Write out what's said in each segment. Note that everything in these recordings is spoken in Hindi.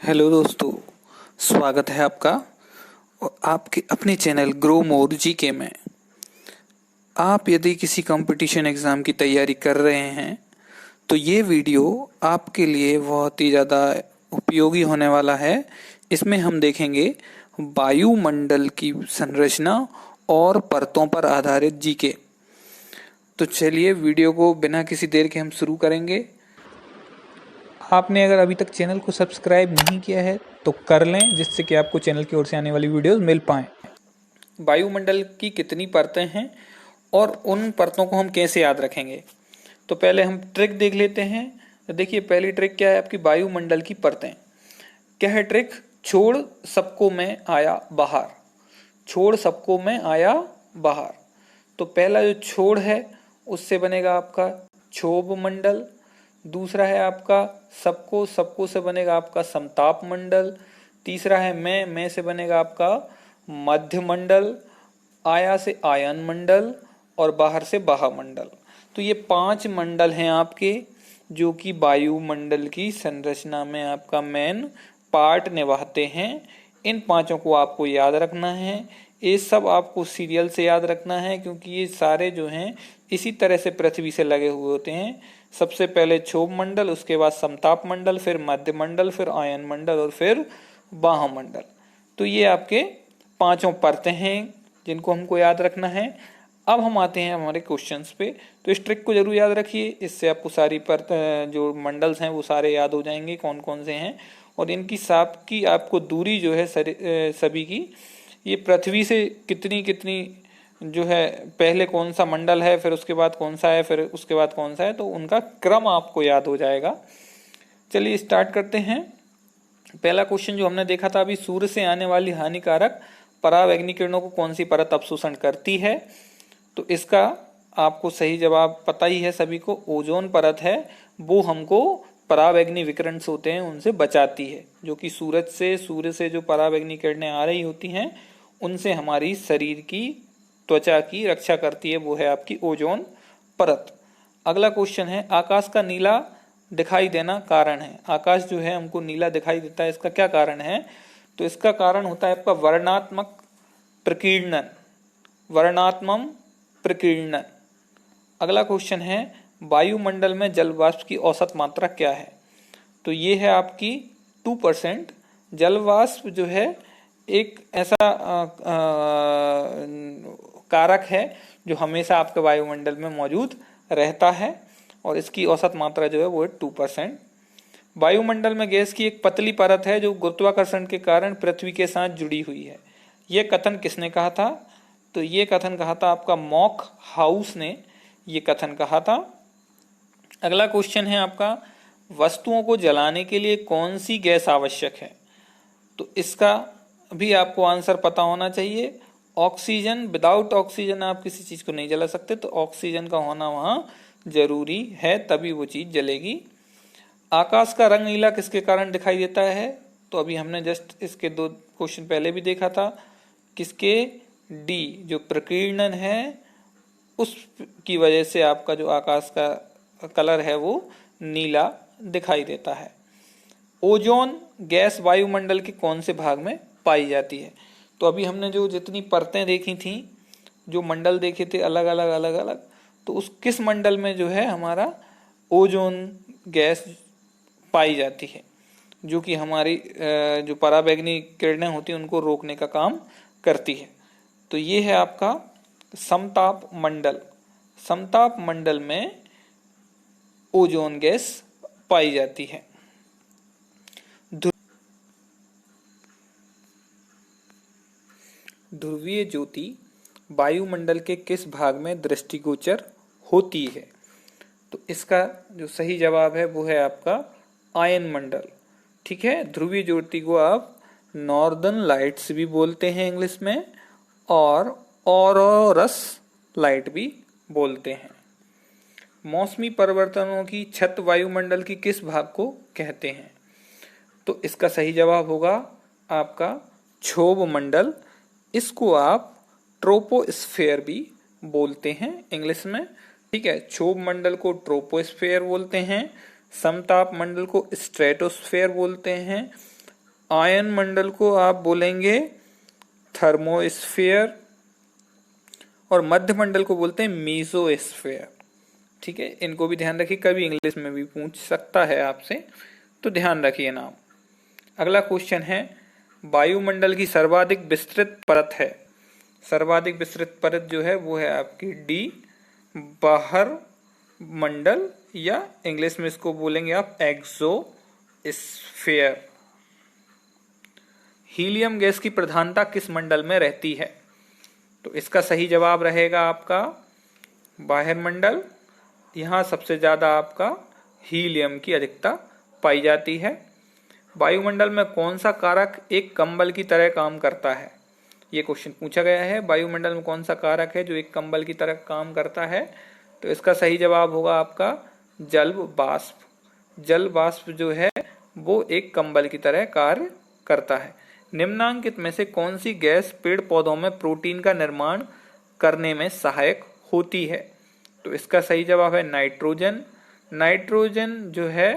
हेलो दोस्तों, स्वागत है आपका आपके अपने चैनल ग्रो मोर जीके में। आप यदि किसी कंपटीशन एग्ज़ाम की तैयारी कर रहे हैं तो ये वीडियो आपके लिए बहुत ही ज़्यादा उपयोगी होने वाला है। इसमें हम देखेंगे वायुमंडल की संरचना और परतों पर आधारित जीके। तो चलिए वीडियो को बिना किसी देर के हम शुरू करेंगे। आपने अगर अभी तक चैनल को सब्सक्राइब नहीं किया है तो कर लें, जिससे कि आपको चैनल की ओर से आने वाली वीडियोस मिल पाएँ। वायुमंडल की कितनी परतें हैं और उन परतों को हम कैसे याद रखेंगे, तो पहले हम ट्रिक देख लेते हैं। तो देखिए, पहली ट्रिक क्या है आपकी, वायुमंडल की परतें। क्या है ट्रिक? छोड़ सबको मैं आया बाहर। छोड़ सबको मैं आया बाहर। तो पहला जो छोड़ है उससे बनेगा आपका क्षोभ मंडल। दूसरा है आपका सबको, सबको से बनेगा आपका समताप मंडल। तीसरा है मैं से बनेगा आपका मध्य मंडल। आया से आयन मंडल और बाहर से बाह्य मंडल। तो ये 5 मंडल हैं आपके, जो कि वायुमंडल की संरचना में आपका मेन पार्ट निभाते हैं। इन पांचों को आपको याद रखना है। ये सब आपको सीरियल से याद रखना है, क्योंकि ये सारे जो हैं इसी तरह से पृथ्वी से लगे हुए होते हैं। सबसे पहले क्षोभ मंडल, उसके बाद समताप मंडल, फिर मध्य मंडल, फिर आयन मंडल और फिर बाह्य मंडल। तो ये आपके पांचों परतें हैं जिनको हमको याद रखना है। अब हम आते हैं हमारे क्वेश्चंस पे। तो इस ट्रिक को जरूर याद रखिए, इससे आपको सारी जो मंडल्स हैं वो सारे याद हो जाएंगे कौन कौन से हैं। और इनकी साप की आपको दूरी जो है सभी की, ये पृथ्वी से कितनी कितनी जो है, पहले कौन सा मंडल है, फिर उसके बाद कौन सा है, फिर उसके बाद कौन सा है, तो उनका क्रम आपको याद हो जाएगा। चलिए स्टार्ट करते हैं। पहला क्वेश्चन जो हमने देखा था अभी, सूर्य से आने वाली हानिकारक परावैंगनी किरणों को कौन सी परत अवशोषण करती है? तो इसका आपको सही जवाब पता ही है सभी को, ओजोन परत है। वो हमको परावैंगनी विकिरण होते हैं उनसे बचाती है, जो कि सूर्य से जो परावैंगनी किरणें आ रही होती हैं उनसे हमारी शरीर की त्वचा की रक्षा करती है, वो है आपकी ओजोन परत। अगला क्वेश्चन है, आकाश का नीला दिखाई देना कारण है। आकाश जो है हमको नीला दिखाई देता है, इसका क्या कारण है? तो इसका कारण होता है आपका वर्णात्मक प्रकीर्णन। वर्णात्मक प्रकीर्णन। अगला क्वेश्चन है, वायुमंडल में जल वाष्प की औसत मात्रा क्या है? तो ये है आपकी 2%। जल वाष्प जो है एक ऐसा कारक है जो हमेशा आपके वायुमंडल में मौजूद रहता है, और इसकी औसत मात्रा जो है वो है 2%। वायुमंडल में गैस की एक पतली परत है जो गुरुत्वाकर्षण के कारण पृथ्वी के साथ जुड़ी हुई है। यह कथन किसने कहा था? तो ये कथन कहा था आपका मॉक हाउस ने ये कथन कहा था। अगला क्वेश्चन है आपका, वस्तुओं को जलाने के लिए कौन सी गैस आवश्यक है? तो इसका भी आपको आंसर पता होना चाहिए। ऑक्सीजन। विदाउट ऑक्सीजन आप किसी चीज को नहीं जला सकते, तो ऑक्सीजन का होना वहां जरूरी है, तभी वो चीज जलेगी। आकाश का रंग नीला किसके कारण दिखाई देता है? तो अभी हमने जस्ट इसके 2 क्वेश्चन पहले भी देखा था। किसके? डी, जो प्रकीर्णन है उसकी वजह से आपका जो आकाश का कलर है वो नीला दिखाई देता है। ओजोन गैस वायुमंडल के कौन से भाग में पाई जाती है? तो अभी हमने जो जितनी परतें देखी थी, जो मंडल देखे थे अलग अलग, तो उस किस मंडल में जो है हमारा ओजोन गैस पाई जाती है, जो कि हमारी जो पराबैंगनी किरणें होती हैं उनको रोकने का काम करती है। तो ये है आपका समताप मंडल। समताप मंडल में ओजोन गैस पाई जाती है। ध्रुवीय ज्योति वायुमंडल के किस भाग में दृष्टिगोचर होती है? तो इसका जो सही जवाब है वो है आपका आयन मंडल। ठीक है, ध्रुवीय ज्योति को आप नॉर्दर्न लाइट्स भी बोलते हैं इंग्लिश में, और ऑरोरस लाइट भी बोलते हैं। मौसमी परिवर्तनों की छत वायुमंडल की किस भाग को कहते हैं? तो इसका सही जवाब होगा आपका क्षोभ मंडल। इसको आप ट्रोपोस्फेयर भी बोलते हैं इंग्लिश में। ठीक है, क्षोभ मंडल को ट्रोपोस्फेयर बोलते हैं, समताप मंडल को स्ट्रेटोस्फेयर बोलते हैं, आयन मंडल को आप बोलेंगे थर्मोस्फेयर और मध्य मंडल को बोलते हैं मीसोस्फेयर। ठीक है, इनको भी ध्यान रखिए, कभी इंग्लिश में भी पूछ सकता है आपसे, तो ध्यान रखिए नाम। अगला क्वेश्चन है, वायुमंडल की सर्वाधिक विस्तृत परत है। सर्वाधिक विस्तृत परत जो है वो है आपकी डी, बाहर मंडल, या इंग्लिश में इसको बोलेंगे आप एक्सोस्फेयर। हीलियम गैस की प्रधानता किस मंडल में रहती है? तो इसका सही जवाब रहेगा आपका बाह्य मंडल। यहाँ सबसे ज्यादा आपका हीलियम की अधिकता पाई जाती है। वायुमंडल में कौन सा कारक एक कंबल की तरह काम करता है? ये क्वेश्चन पूछा गया है, वायुमंडल में कौन सा कारक है जो एक कंबल की तरह काम करता है? तो इसका सही जवाब होगा आपका जल वाष्प। जल वाष्प जो है वो एक कंबल की तरह कार्य करता है। निम्नांकित में से कौन सी गैस पेड़ पौधों में प्रोटीन का निर्माण करने में सहायक होती है? तो इसका सही जवाब है नाइट्रोजन। नाइट्रोजन जो है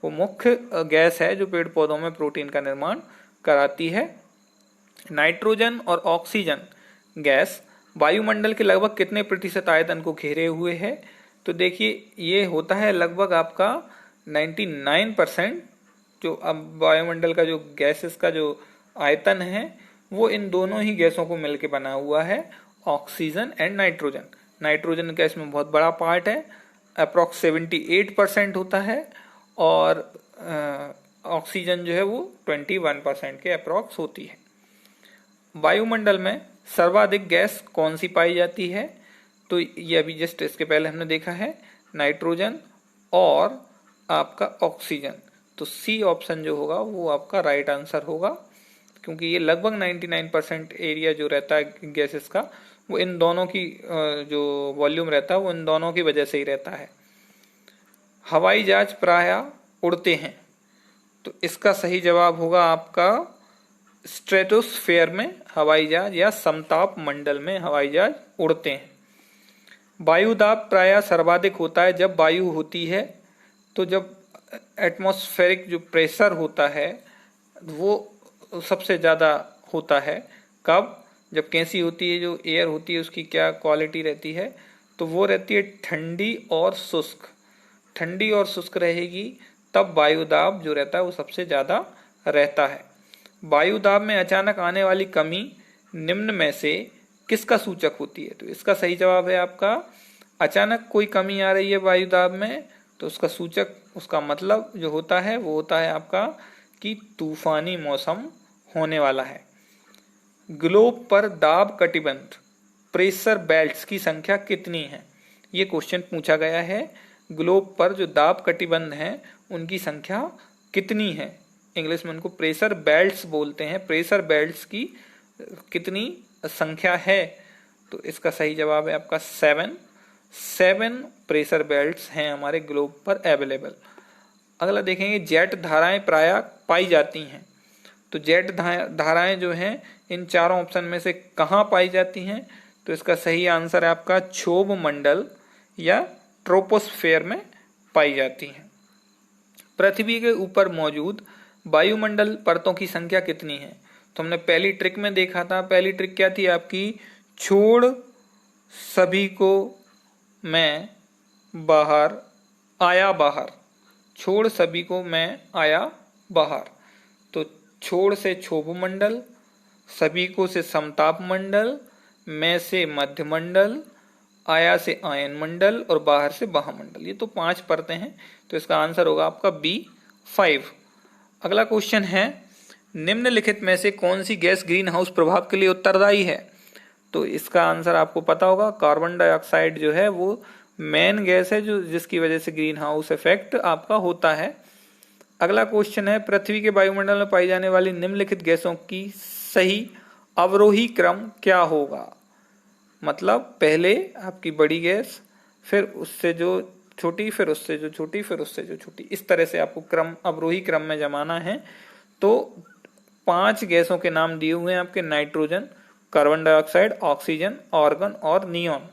वो मुख्य गैस है जो पेड़ पौधों में प्रोटीन का निर्माण कराती है। नाइट्रोजन और ऑक्सीजन गैस वायुमंडल के लगभग कितने प्रतिशत आयतन को घेरे हुए है? तो देखिए ये होता है लगभग आपका 99%। जो अब वायुमंडल का जो गैसेस का जो आयतन है वो इन दोनों ही गैसों को मिलकर बना हुआ है, ऑक्सीजन एंड नाइट्रोजन। नाइट्रोजन का इसमें बहुत बड़ा पार्ट है, अप्रॉक्स 78% होता है, और ऑक्सीजन जो है वो 21% के अप्रॉक्स होती है। वायुमंडल में सर्वाधिक गैस कौन सी पाई जाती है? तो ये अभी जस्ट इसके पहले हमने देखा है, नाइट्रोजन और आपका ऑक्सीजन। तो सी ऑप्शन जो होगा वो आपका राइट आंसर होगा, क्योंकि ये लगभग 99% एरिया जो रहता है गैसेस का वो इन दोनों की जो वॉल्यूम रहता है वो इन दोनों की वजह से ही रहता है। हवाई जहाज प्रायः उड़ते हैं, तो इसका सही जवाब होगा आपका स्ट्रेटोस्फेयर में हवाई जहाज या समताप मंडल में हवाई जहाज उड़ते हैं। वायु दाब प्रायः सर्वाधिक होता है जब वायु होती है, तो जब एटमॉस्फेरिक जो प्रेशर होता है वो सबसे ज्यादा होता है। कब? जब कैसी होती है, जो एयर होती है उसकी क्या क्वालिटी रहती है? तो वो रहती है ठंडी और शुष्क। ठंडी और शुष्क रहेगी तब वायु दाब जो रहता है वो सबसे ज्यादा रहता है। वायु दाब में अचानक आने वाली कमी निम्न में से किसका सूचक होती है? तो इसका सही जवाब है आपका अचानक कोई कमी आ रही है वायु दाब में, तो उसका सूचक, उसका मतलब जो होता है वो होता है आपका कि तूफानी मौसम होने वाला है। ग्लोब पर दाब कटिबंध प्रेशर बेल्ट्स की संख्या कितनी है? ये क्वेश्चन पूछा गया है। ग्लोब पर जो दाब कटिबंध हैं उनकी संख्या कितनी है? इंग्लिश में उनको प्रेशर बेल्ट्स बोलते हैं। प्रेशर बेल्ट्स की कितनी संख्या है? तो इसका सही जवाब है आपका 7 प्रेशर बेल्ट्स हैं हमारे ग्लोब पर अवेलेबल। अगला देखेंगे, जेट धाराएं प्रायः पाई जाती हैं। तो जेट धाराएं जो हैं इन चारों ऑप्शन में से कहाँ पाई जाती हैं? तो इसका सही आंसर है आपका क्षोभ मंडल या ट्रोपोस्फेयर में पाई जाती हैं। पृथ्वी के ऊपर मौजूद वायुमंडल परतों की संख्या कितनी है? तो हमने पहली ट्रिक में देखा था। पहली ट्रिक क्या थी आपकी? छोड़ सभी को मैं बाहर आया बाहर। छोड़ सभी को मैं आया बाहर। तो छोड़ से क्षोभ मंडल, सभी को से समताप मंडल, मैं से मध्य मंडल, आया से आयन मंडल और बाहर से बाह्यमंडल। ये तो 5 परतें हैं, तो इसका आंसर होगा आपका B5। अगला क्वेश्चन है, निम्नलिखित में से कौन सी गैस ग्रीन हाउस प्रभाव के लिए उत्तरदायी है? तो इसका आंसर आपको पता होगा, कार्बन डाइऑक्साइड जो है वो मेन गैस है जो जिसकी वजह से ग्रीन हाउस इफेक्ट आपका होता है। अगला क्वेश्चन है, पृथ्वी के वायुमंडल में पाई जाने वाली निम्नलिखित गैसों की सही अवरोही क्रम क्या होगा? मतलब पहले आपकी बड़ी गैस, फिर उससे जो छोटी, फिर उससे जो छोटी, फिर उससे जो छोटी, इस तरह से आपको क्रम अवरोही क्रम में जमाना है। तो 5 गैसों के नाम दिए हुए हैं आपके, nitrogen, carbon dioxide, oxygen, argon और नियॉन।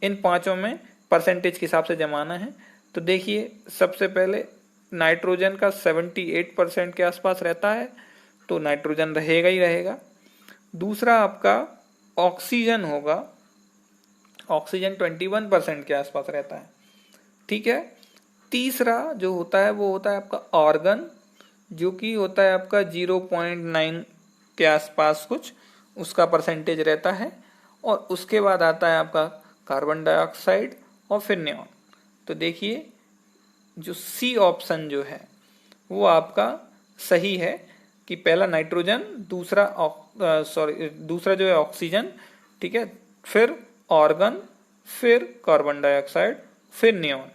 इन पांचों में परसेंटेज के हिसाब से जमाना है। तो देखिए सबसे पहले नाइट्रोजन का 78% के आसपास रहता है, तो नाइट्रोजन रहेगा ही रहेगा। दूसरा आपका ऑक्सीजन होगा, ऑक्सीजन 21% के आसपास रहता है, ठीक है। तीसरा जो होता है वो होता है आपका ऑर्गन, जो कि होता है आपका 0.9 के आसपास कुछ उसका परसेंटेज रहता है। और उसके बाद आता है आपका कार्बन डाइऑक्साइड और फिर नियॉन। तो देखिए जो सी ऑप्शन जो है वो आपका सही है कि पहला नाइट्रोजन, दूसरा जो है ऑक्सीजन, ठीक है, फिर ऑर्गन, फिर कार्बन डाइऑक्साइड, फिर नियॉन।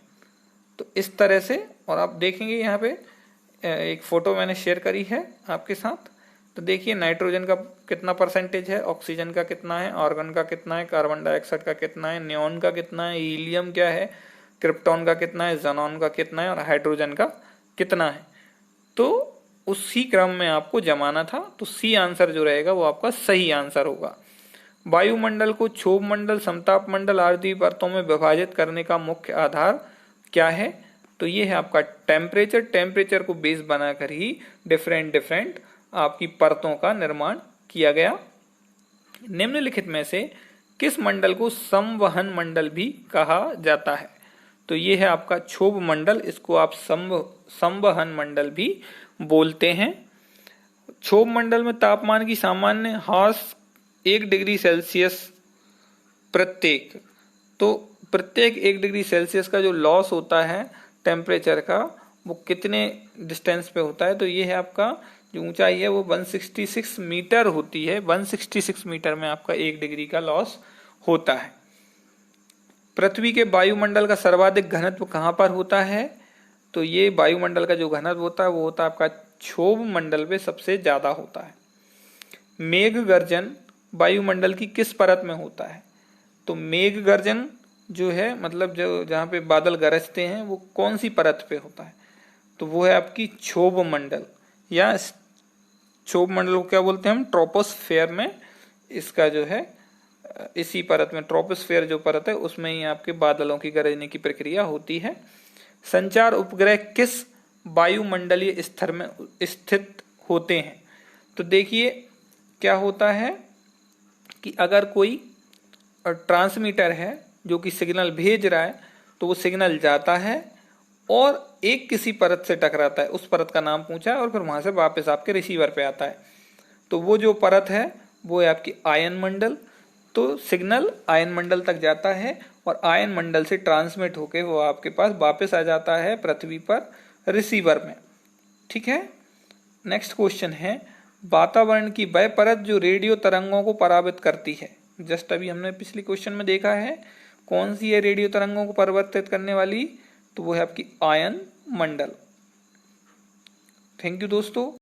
तो इस तरह से, और आप देखेंगे यहाँ पे एक फोटो मैंने शेयर करी है आपके साथ। तो देखिए नाइट्रोजन का कितना परसेंटेज है, ऑक्सीजन का कितना है, ऑर्गन का कितना है, कार्बन डाइऑक्साइड का कितना है, नियॉन का कितना है, हीलियम क्या है, क्रिप्टॉन का कितना है, ज़ेनॉन का कितना है और हाइड्रोजन का कितना है। तो उसी क्रम में आपको जमाना था। तो सी आंसर जो रहेगा वो आपका सही आंसर होगा। वायुमंडल को क्षोभ मंडल, समताप मंडल आदि परतों में विभाजित करने का मुख्य आधार क्या है? तो ये है आपका टेम्परेचर। टेम्परेचर को बेस बनाकर ही डिफरेंट आपकी परतों का निर्माण किया गया। निम्नलिखित में से किस मंडल को संवहन मंडल भी कहा जाता है? तो ये है आपका क्षोभ मंडल, इसको आप संवहन मंडल भी बोलते हैं। क्षोभ मंडल में तापमान की सामान्य ह्रास 1 डिग्री सेल्सियस प्रत्येक, तो प्रत्येक 1 डिग्री सेल्सियस का जो लॉस होता है टेम्परेचर का, वो कितने डिस्टेंस पे होता है? तो ये है आपका जो ऊंचाई है वो 166 मीटर होती है। 166 मीटर में आपका 1 डिग्री का लॉस होता है। पृथ्वी के वायुमंडल का सर्वाधिक घनत्व कहाँ पर होता है? तो ये वायुमंडल का जो घनत्व होता है वो होता है आपका क्षोभ मंडल पे सबसे ज्यादा होता है। मेघ गर्जन वायुमंडल की किस परत में होता है? तो मेघ गर्जन जो है, मतलब जो जहाँ पे बादल गरजते हैं, वो कौन सी परत पे होता है? तो वो है आपकी क्षोभ मंडल, या क्षोभ मंडल को क्या बोलते हैं हम? ट्रोपोस्फेयर में इसका जो है, इसी परत में, ट्रोपोस्फेयर जो परत है उसमें ही आपके बादलों की गरजने की प्रक्रिया होती है। संचार उपग्रह किस वायुमंडलीय स्तर में स्थित होते हैं? तो देखिए क्या होता है कि अगर कोई ट्रांसमीटर है जो कि सिग्नल भेज रहा है, तो वो सिग्नल जाता है और एक किसी परत से टकराता है, उस परत का नाम पूछा है, और फिर वहां से वापस आपके रिसीवर पे आता है। तो वो जो परत है वो है आपकी आयन मंडल। तो सिग्नल आयन मंडल तक जाता है और आयन मंडल से ट्रांसमिट होके वो आपके पास वापस आ जाता है पृथ्वी पर रिसीवर में, ठीक है। नेक्स्ट क्वेश्चन है, वातावरण की वह परत जो रेडियो तरंगों को परावर्तित करती है। जस्ट अभी हमने पिछले क्वेश्चन में देखा है, कौन सी है रेडियो तरंगों को परावर्तित करने वाली? तो वो है आपकी आयन मंडल। थैंक यू दोस्तों।